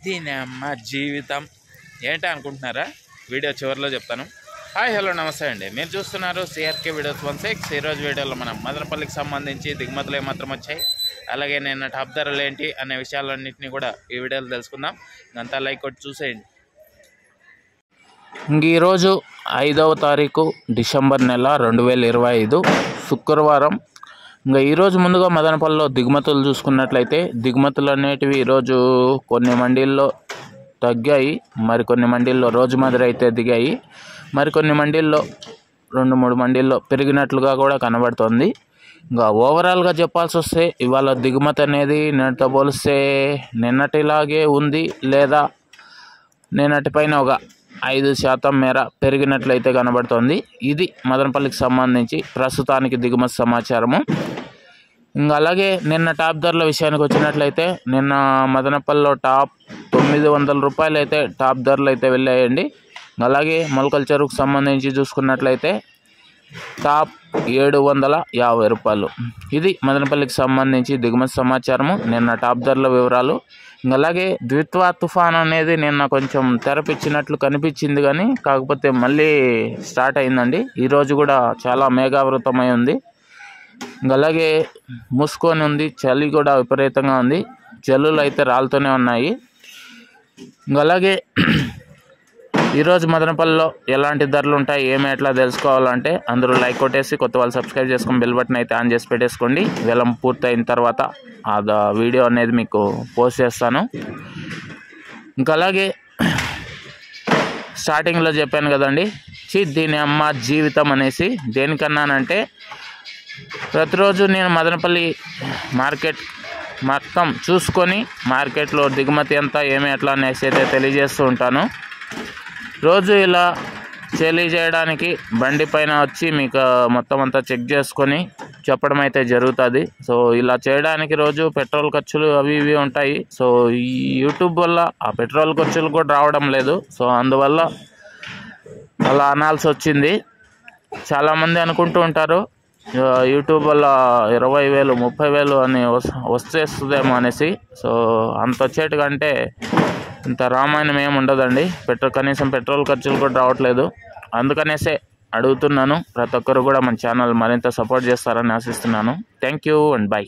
దీని అమ్మ జీవితం ఏంటి అనుకుంటున్నారా? వీడియో చివరిలో చెప్తాను. హాయ్ హలో నమస్తే అండి, మీరు చూస్తున్నారు సిఆర్కే వీడియోస్ 16. ఈరోజు వీడియోలో మనం మదనపల్లికి సంబంధించి దిగుమతులు ఏమాత్రం వచ్చాయి, అలాగే నిన్న టాప్ ధరలు ఏంటి అనే విషయాలన్నింటినీ కూడా ఈ వీడియోలో తెలుసుకుందాం. అంతా లైక్ కొట్టి చూసేయండి. ఈరోజు 5వ తారీఖు డిసెంబర్ నెల 2025 శుక్రవారం. ఈరోజు ముందుగా మదనపల్లిలో దిగుమతులు చూసుకున్నట్లయితే దిగుమతులు అనేటివి ఈరోజు కొన్ని మండీల్లో తగ్గాయి, మరికొన్ని మండీల్లో రోజు మాదిరి అయితే దిగాయి, మరికొన్ని మండీల్లో 2-3 మండీల్లో పెరిగినట్లుగా కూడా కనబడుతుంది. ఇంకా ఓవరాల్గా చెప్పాల్సి వస్తే ఇవాళ దిగుమతి అనేది నిన్నటితో పోలిస్తే నిన్నటిలాగే ఉంది, లేదా నిన్నటిపైన ఒక 5% మేర పెరిగినట్లయితే కనబడుతుంది. ఇది మదనపల్లికి సంబంధించి ప్రస్తుతానికి దిగుమతి సమాచారము. ఇంకా అలాగే నిన్న టాప్ ధరల విషయానికి వచ్చినట్లయితే నిన్న మదనపల్లిలో టాప్ 900 రూపాయలు అయితే టాప్ ధరలు అయితే వెళ్ళాయండి. అలాగే మొలకల చెరువుకు సంబంధించి చూసుకున్నట్లయితే టాప్ 750 రూపాయలు. ఇది మదనపల్లికి సంబంధించి దిగుమతి సమాచారము, నిన్న టాప్ ధరల వివరాలు. అలాగే ద్విత్వా తుఫాన్ అనేది నిన్న కొంచెం తెరపిచ్చినట్లు కనిపించింది, కానీ కాకపోతే మళ్ళీ స్టార్ట్ అయిందండి. ఈరోజు కూడా చాలా మేఘావృతమై ఉంది. అలాగే మూసుకొని ఉంది, చలి కూడా విపరీతంగా ఉంది, జల్లులు అయితే రాలుతూనే ఉన్నాయి. అలాగే ఈరోజు మదనపల్లిలో ఎలాంటి ధరలు ఉంటాయి, ఏమి ఎట్లా తెలుసుకోవాలంటే అందరూ లైక్ కొట్టేసి కొత్త వాళ్ళు సబ్స్క్రైబ్ చేసుకొని బెల్ బటన్ అయితే ఆన్ చేసి పెట్టేసుకోండి. వేలం పూర్తయిన తర్వాత ఆ వీడియో అనేది మీకు పోస్ట్ చేస్తాను. ఇంకా అలాగే స్టార్టింగ్లో చెప్పాను కదండి, దీని అమ్మ జీవితం అనేసి. దేనికన్నానంటే ప్రతిరోజు నేను మదనపల్లి మార్కెట్ మొత్తం చూసుకొని మార్కెట్లో దిగుమతి ఎంత ఏమి ఎట్లా అనేసి అయితే తెలియజేస్తూ ఉంటాను. రోజు ఇలా తెలియజేయడానికి బండి పైన వచ్చి మీకు మొత్తం అంతా చెక్ చేసుకొని చెప్పడం అయితే జరుగుతుంది. సో ఇలా చేయడానికి రోజు పెట్రోల్ ఖర్చులు అవి ఇవి ఉంటాయి. సో ఈ యూట్యూబ్ వల్ల ఆ పెట్రోల్ ఖర్చులు కూడా రావడం లేదు. సో అందువల్ల అలా అనాల్సి వచ్చింది. చాలామంది అనుకుంటూ ఉంటారు యూట్యూబ్ వల్ల 20,000 30,000 అని వస్తేస్తుందేమో అనేసి. సో అంత వచ్చేటికంటే ఇంత రామాయణం ఏమి ఉండదండి. కనీసం పెట్రోల్ ఖర్చులు కూడా రావట్లేదు. అందుకనేసే అడుగుతున్నాను, ప్రతి ఒక్కరు కూడా మన ఛానల్ మరింత సపోర్ట్ చేస్తారని ఆశిస్తున్నాను. Thank you and by.